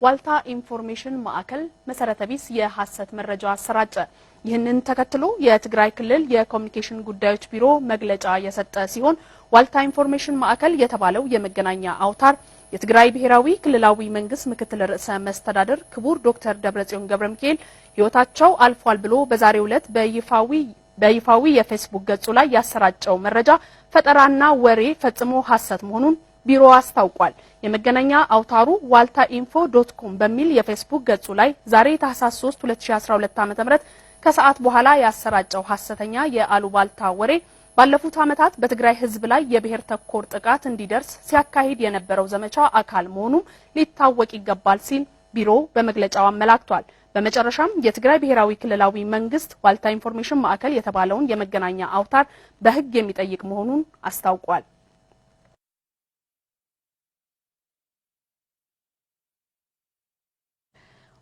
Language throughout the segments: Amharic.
ዋልታ ኢንፎርሜሽን ማዕከል መሰረተ ቢስ የሐሰት መረጃ አሰራጨ። ይህንን ተከትሎ የትግራይ ክልል የኮሙኒኬሽን ጉዳዮች ቢሮ መግለጫ የሰጠ ሲሆን ዋልታ ኢንፎርሜሽን ማዕከል የተባለው የመገናኛ አውታር የትግራይ ብሔራዊ ክልላዊ መንግስት ምክትል ርዕሰ መስተዳድር ክቡር ዶክተር ደብረጽዮን ገብረሚካኤል ህይወታቸው አልፏል ብሎ በዛሬው ዕለት በይፋዊ የፌስቡክ ገጹ ላይ ያሰራጨው መረጃ ፈጠራና ወሬ ፈጽሞ ሐሰት መሆኑን ቢሮ አስታውቋል። የመገናኛ አውታሩ waltainfo.com በሚል የፌስቡክ ገጹ ላይ ዛሬ ታህሳስ 3 2012 ዓ.ም ከሰዓት በኋላ ያሰራጨው ሐሰተኛ የአሉባልታ ወሬ ባለፉት ዓመታት በትግራይ ህዝብ ላይ የብሔር ተኮር ጥቃት እንዲደርስ ሲያካሂድ የነበረው ዘመቻ አካል መሆኑ ሊታወቅ ይገባል ሲል ቢሮ በመግለጫው አመላክቷል። በመጨረሻም የትግራይ ብሔራዊ ክልላዊ መንግስት ዋልታ ኢንፎርሜሽን ማዕከል የተባለውን የመገናኛ አውታር በህግ የሚጠይቅ መሆኑን አስታውቋል።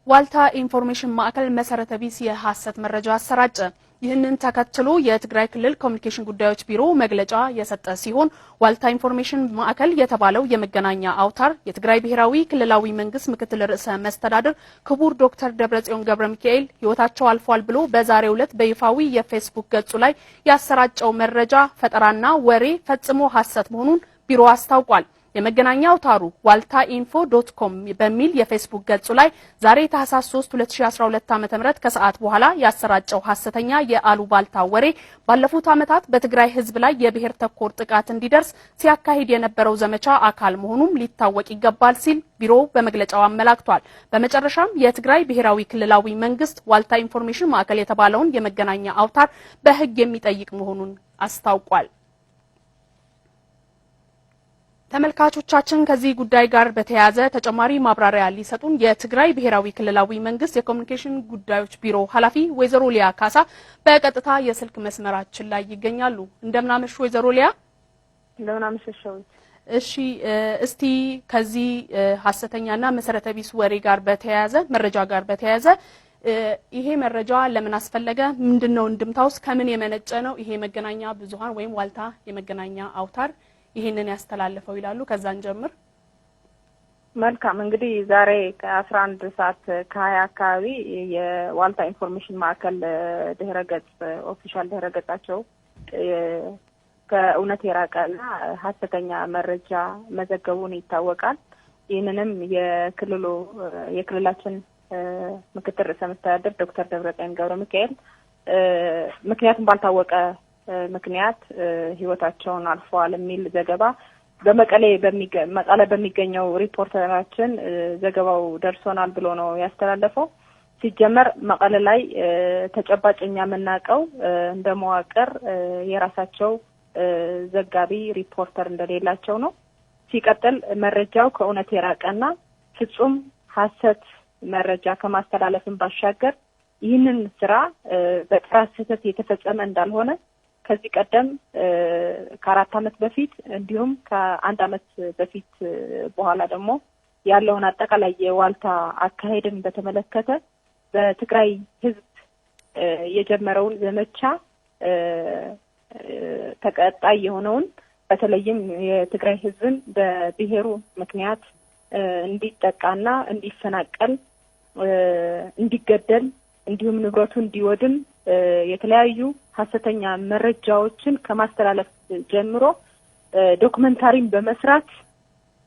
ዋልታ ኢንፎርሜሽን ማዕከል መሰረተ ቢስ የሐሰት መረጃ አሰራጨ። ይህንን ተከትሎ የትግራይ ክልል ኮሙኒኬሽን ጉዳዮች ቢሮ መግለጫ የሰጠ ሲሆን ዋልታ ኢንፎርሜሽን ማዕከል የተባለው የመገናኛ አውታር የትግራይ ብሔራዊ ክልላዊ መንግስት ምክትል ርዕሰ መስተዳድር ክቡር ዶክተር ደብረጽዮን ገብረሚካኤል ህይወታቸው አልፏል ብሎ በዛሬው ዕለት በይፋዊ የፌስቡክ ገጹ ላይ ያሰራጨው መረጃ ፈጠራና ወሬ ፈጽሞ ሐሰት መሆኑን ቢሮ አስታውቋል። የመገናኛ አውታሩ waltainfo.com በሚል የፌስቡክ ገጹ ላይ ዛሬ ታህሳስ 3 2012 ዓ.ም ከሰዓት በኋላ ያሰራጨው ሐሰተኛ የአሉባልታ ወሬ ባለፉት ዓመታት በትግራይ ህዝብ ላይ የብሔር ተኮር ጥቃት እንዲደርስ ሲያካሂድ የነበረው ዘመቻ አካል መሆኑም ሊታወቅ ይገባል ሲል ቢሮ በመግለጫው አመላክቷል። በመጨረሻም የትግራይ ብሔራዊ ክልላዊ መንግስት ዋልታ ኢንፎርሜሽን ማዕከል የተባለውን የመገናኛ አውታር በህግ የሚጠይቅ መሆኑን አስታውቋል። ተመልካቾቻችን ከዚህ ጉዳይ ጋር በተያያዘ ተጨማሪ ማብራሪያ ሊሰጡን የትግራይ ብሔራዊ ክልላዊ መንግስት የኮሙኒኬሽን ጉዳዮች ቢሮ ኃላፊ ወይዘሮ ሊያ ካሳ በቀጥታ የስልክ መስመራችን ላይ ይገኛሉ። እንደምናመሹ ወይዘሮ ሊያ። እንደምናመሽው። እሺ፣ እስቲ ከዚህ ሐሰተኛና መሰረተ ቢስ ወሬ ጋር በተያያዘ መረጃ ጋር በተያያዘ ይሄ መረጃ ለምን አስፈለገ? ምንድነው እንድምታውስ? ከምን የመነጨ ነው? ይሄ መገናኛ ብዙሃን ወይም ዋልታ የመገናኛ አውታር ይሄንን ያስተላልፈው ይላሉ። ከዛን ጀምር። መልካም። እንግዲህ ዛሬ ከ11 ሰዓት ከ20 አካባቢ የዋልታ ኢንፎርሜሽን ማዕከል ድህረገጽ ኦፊሻል ድህረገጻቸው ከእውነት የራቀና ሐሰተኛ መረጃ መዘገቡን ይታወቃል። ይህንንም የክልላችን ምክትል ርዕሰ መስተዳድር ዶክተር ደብረጽዮን ገብረሚካኤል ምክንያቱም ባልታወቀ ምክንያት ህይወታቸውን አልፈዋል የሚል ዘገባ በመቀሌ በሚገኘው ሪፖርተራችን ዘገባው ደርሶናል ብሎ ነው ያስተላለፈው። ሲጀመር መቀሌ ላይ ተጨባጭኛ መናቀው እንደመዋቅር የራሳቸው ዘጋቢ ሪፖርተር እንደሌላቸው ነው። ሲቀጥል መረጃው ከእውነት የራቀና ፍጹም ሐሰት መረጃ ከማስተላለፍን ባሻገር ይህንን ስራ በጥራት ስህተት የተፈጸመ እንዳልሆነ ከዚህ ቀደም ከ4 ዓመት በፊት እንዲሁም ከ1 ዓመት በፊት በኋላ ደግሞ ያለውን አጠቃላይ የዋልታ አካሄድን በተመለከተ በትግራይ ህዝብ የጀመረውን ዘመቻ ተቀጣይ የሆነውን በተለይም የትግራይ ህዝብን በብሔሩ ምክንያት እንዲጠቃና እንዲፈናቀል እንዲገደል እንዲሁም ንብረቱ እንዲወድም የተለያዩ ሐሰተኛ መረጃዎችን ከማስተላለፍ ጀምሮ ዶክመንታሪን በመስራት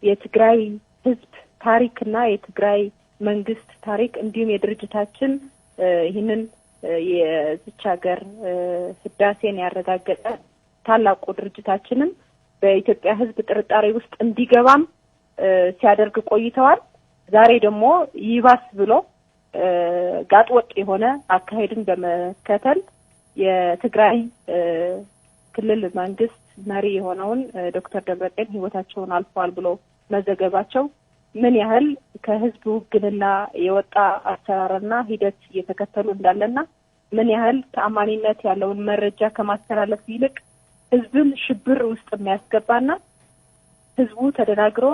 የትግራይ ህዝብ ታሪክና የትግራይ መንግስት ታሪክ እንዲሁም የድርጅታችን ይህንን የዚች ሀገር ህዳሴን ያረጋገጠ ታላቁ ድርጅታችንን በኢትዮጵያ ህዝብ ጥርጣሬ ውስጥ እንዲገባም ሲያደርግ ቆይተዋል። ዛሬ ደግሞ ይባስ ብሎ ጋጥወጥ የሆነ አካሄድን በመከተል የትግራይ ክልል መንግስት መሪ የሆነውን ዶክተር ደብረጽዮን ህይወታቸውን አልፈዋል ብሎ መዘገባቸው ምን ያህል ከህዝቡ ውግንና የወጣ አሰራርና ሂደት እየተከተሉ እንዳለና ምን ያህል ተአማኒነት ያለውን መረጃ ከማስተላለፍ ይልቅ ህዝብን ሽብር ውስጥ የሚያስገባና ህዝቡ ተደናግሮ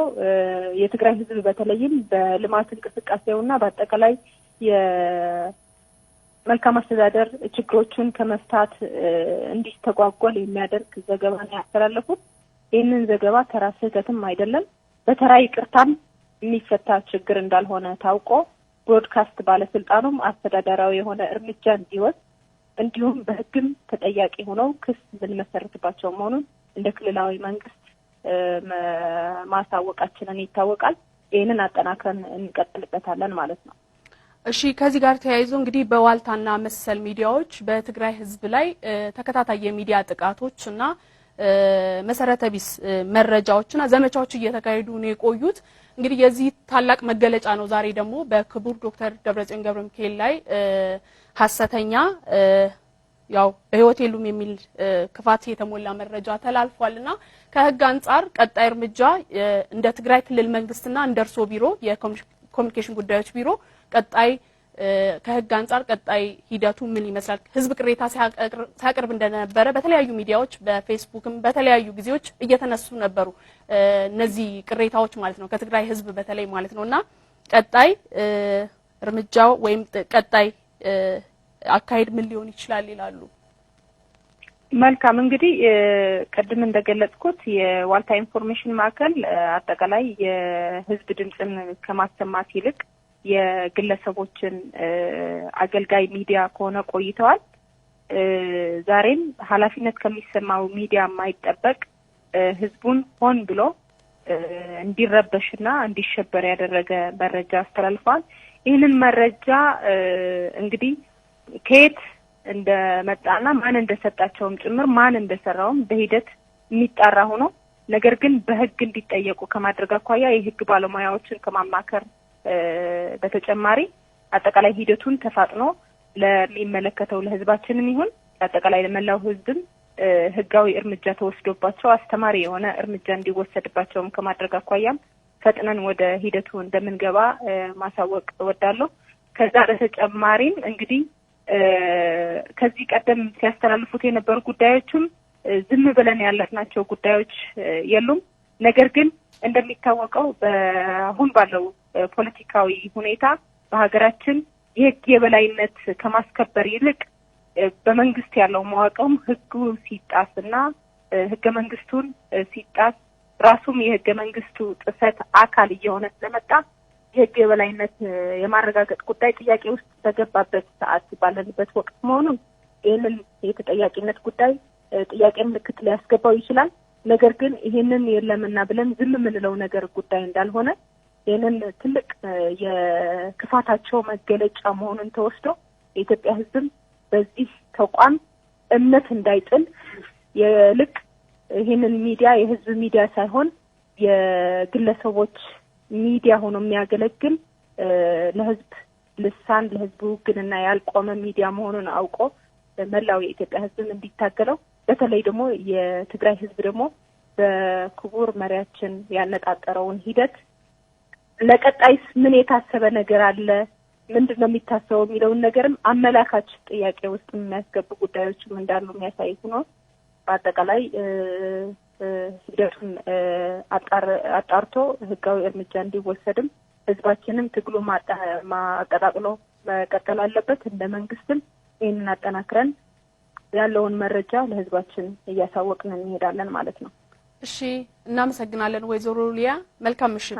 የትግራይ ህዝብ በተለይም በልማት እንቅስቃሴውና በአጠቃላይ የመልካም አስተዳደር ችግሮችን ከመፍታት እንዲስተጓጎል የሚያደርግ ዘገባ ነው ያስተላለፉት። ይህንን ዘገባ ተራ ስህተትም አይደለም በተራ ይቅርታም የሚፈታ ችግር እንዳልሆነ ታውቆ ብሮድካስት ባለስልጣኑም አስተዳደራዊ የሆነ እርምጃ እንዲወስድ እንዲሁም በህግም ተጠያቂ ሆነው ክስ ልንመሰርትባቸው መሆኑን እንደ ክልላዊ መንግስት ማሳወቃችንን ይታወቃል። ይሄንን አጠናክረን እንቀጥልበታለን ማለት ነው። እሺ ከዚህ ጋር ተያይዞ እንግዲህ በዋልታና መሰል ሚዲያዎች በትግራይ ህዝብ ላይ ተከታታይ የሚዲያ ጥቃቶችና መሰረተ ቢስ መረጃዎችና ዘመቻዎች እየተካሄዱ ነው የቆዩት። እንግዲህ የዚህ ታላቅ መገለጫ ነው ዛሬ ደግሞ በክቡር ዶክተር ደብረጽዮን ገብረሚካኤል ላይ ሐሰተኛ ያው በህይወት የሉም የሚል ክፋት የተሞላ መረጃ ተላልፏልና ከህግ አንፃር ቀጣይ እርምጃ እንደ ትግራይ ክልል መንግስትና እንደርሶ ቢሮ የኮሙኒኬሽን ጉዳዮች ቢሮ ቀጣይ ከህግ አንፃር ቀጣይ ሂደቱ ምን ይመስላል? ህዝብ ቅሬታ ሲያቀርብ እንደነበረ በተለያዩ ሚዲያዎች በፌስቡክም በተለያዩ ጊዜዎች እየተነሱ ነበሩ እነዚህ ቅሬታዎች ማለት ነው ከትግራይ ህዝብ በተለይ ማለት ነውና ቀጣይ እርምጃው ወይም ቀጣይ አካሄድ ምን ሊሆን ይችላል ይላሉ? መልካም እንግዲህ ቀድም እንደገለጽኩት የዋልታ ኢንፎርሜሽን ማዕከል አጠቃላይ የህዝብ ድምጽን ከማሰማት ይልቅ የግለሰቦችን አገልጋይ ሚዲያ ከሆነ ቆይተዋል። ዛሬም ኃላፊነት ከሚሰማው ሚዲያ የማይጠበቅ ህዝቡን ሆን ብሎ እንዲረበሽና እንዲሸበር ያደረገ መረጃ አስተላልፏል። ይህንን መረጃ እንግዲህ ከየት እንደመጣና ማን እንደሰጣቸውም ጭምር ማን እንደሰራውም በሂደት የሚጣራ ሆኖ ነገር ግን በህግ እንዲጠየቁ ከማድረግ አኳያ የህግ ባለሙያዎችን ከማማከር በተጨማሪ አጠቃላይ ሂደቱን ተፋጥኖ ለሚመለከተው ለህዝባችንም ይሁን አጠቃላይ ለመላው ህዝብም ህጋዊ እርምጃ ተወስዶባቸው አስተማሪ የሆነ እርምጃ እንዲወሰድባቸውም ከማድረግ አኳያም ፈጥነን ወደ ሂደቱ እንደምንገባ ማሳወቅ እወዳለሁ። ከዛ በተጨማሪም እንግዲህ ከዚህ ቀደም ሲያስተላልፉት የነበሩ ጉዳዮችም ዝም ብለን ያለፍናቸው ጉዳዮች የሉም። ነገር ግን እንደሚታወቀው በአሁን ባለው ፖለቲካዊ ሁኔታ በሀገራችን የህግ የበላይነት ከማስከበር ይልቅ በመንግስት ያለው መዋቅርም ህጉ ሲጣስና ህገ መንግስቱን ሲጣስ ራሱም የህገ መንግስቱ ጥሰት አካል እየሆነ ስለመጣ የህግ የበላይነት የማረጋገጥ ጉዳይ ጥያቄ ውስጥ በገባበት ሰዓት ባለንበት ወቅት መሆኑን ይህንን የተጠያቂነት ጉዳይ ጥያቄ ምልክት ሊያስገባው ይችላል። ነገር ግን ይሄንን የለምና ብለን ዝም የምንለው ነገር ጉዳይ እንዳልሆነ ይሄንን ትልቅ የክፋታቸው መገለጫ መሆኑን ተወስዶ የኢትዮጵያ ህዝብ በዚህ ተቋም እምነት እንዳይጥል የልቅ ይሄንን ሚዲያ የህዝብ ሚዲያ ሳይሆን የግለሰቦች ሚዲያ ሆኖ የሚያገለግል ለህዝብ ልሳን ለህዝቡ ግንና ያልቆመ ሚዲያ መሆኑን አውቆ መላው የኢትዮጵያ ህዝብ እንዲታገለው በተለይ ደግሞ የትግራይ ህዝብ ደግሞ በክቡር መሪያችን ያነጣጠረውን ሂደት ለቀጣይስ ምን የታሰበ ነገር አለ ምንድነው የሚታሰበው የሚለውን ነገርም አመላካች ጥያቄ ውስጥ የሚያስገቡ ጉዳዮችም እንዳሉ የሚያሳይ ሆኖ በአጠቃላይ ሂደቱን አጣርቶ ህጋዊ እርምጃ እንዲወሰድም ህዝባችንም ትግሉ ማቀጣጥሎ መቀጠል አለበት። እንደ መንግስትም ይሄንን አጠናክረን ያለውን መረጃ ለህዝባችን እያሳወቅን እንሄዳለን ማለት ነው። እሺ እናመሰግናለን ወይዘሮ ሊያ መልካም ምሽት።